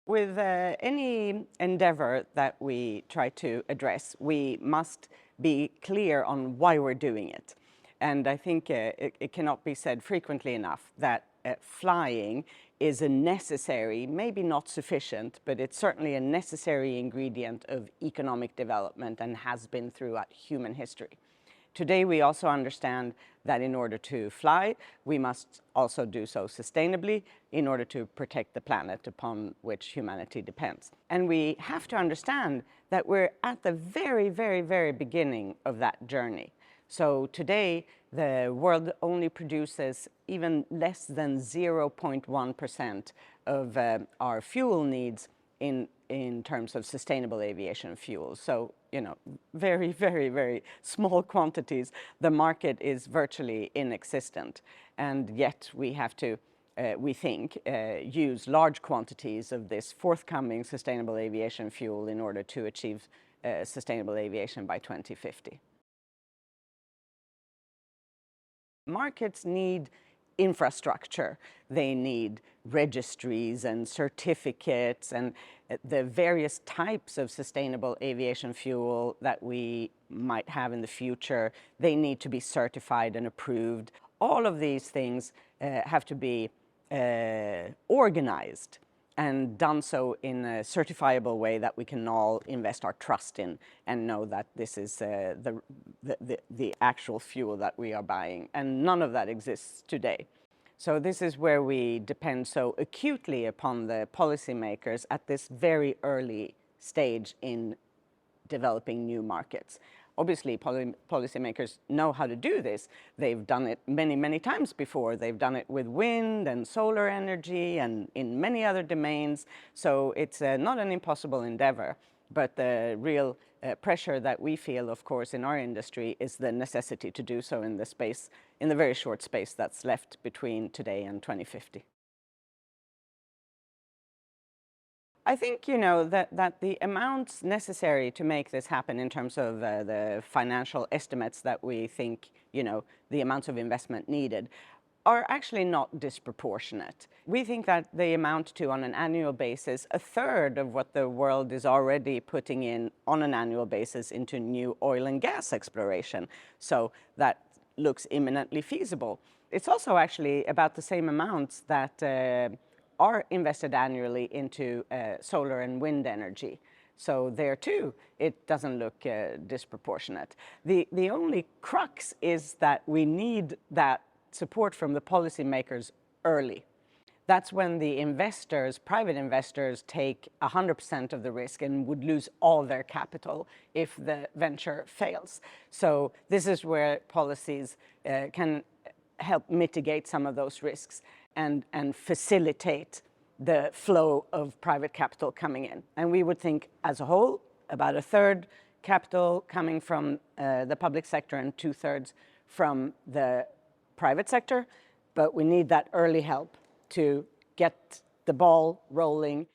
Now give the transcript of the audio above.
With any endeavor that we try to address, we must be clear on why we're doing it. And I think it cannot be said frequently enough that flying is a necessary, maybe not sufficient, but it's certainly a necessary ingredient of economic development and has been throughout human history. Today, we also understand that in order to fly, we must also do so sustainably in order to protect the planet upon which humanity depends. And we have to understand that we're at the very, very, very beginning of that journey. So today, the world only produces even less than 0.1% of our fuel needs in terms of sustainable aviation fuel. So, very, very, very small quantities. The market is virtually inexistent. And yet we have to, we think, use large quantities of this forthcoming sustainable aviation fuel in order to achieve sustainable aviation by 2050. Markets need infrastructure. They need registries and certificates and the various types of sustainable aviation fuel that we might have in the future. They need to be certified and approved. All of these things have to be organized and done so in a certifiable way that we can all invest our trust in and know that this is the actual fuel that we are buying. And none of that exists today. So this is where we depend so acutely upon the policymakers at this very early stage in developing new markets. Obviously, policymakers know how to do this. They've done it many, many times before. They've done it with wind and solar energy and in many other domains. So it's not an impossible endeavor. But the real pressure that we feel, of course, in our industry is the necessity to do so in the very short space that's left between today and 2050. I think, that the amounts necessary to make this happen in terms of the financial estimates that we think, the amounts of investment needed are actually not disproportionate. We think that they amount to, on an annual basis, a third of what the world is already putting in on an annual basis into new oil and gas exploration. So that looks imminently feasible. It's also actually about the same amounts that are invested annually into solar and wind energy. So there too, it doesn't look disproportionate. The only crux is that we need that support from the policymakers early. That's when the investors, private investors, take 100% of the risk and would lose all their capital if the venture fails. So this is where policies can help mitigate some of those risks and facilitate the flow of private capital coming in. And we would think, as a whole, about a third capital coming from the public sector and 2/3 from the private sector. But we need that early help to get the ball rolling.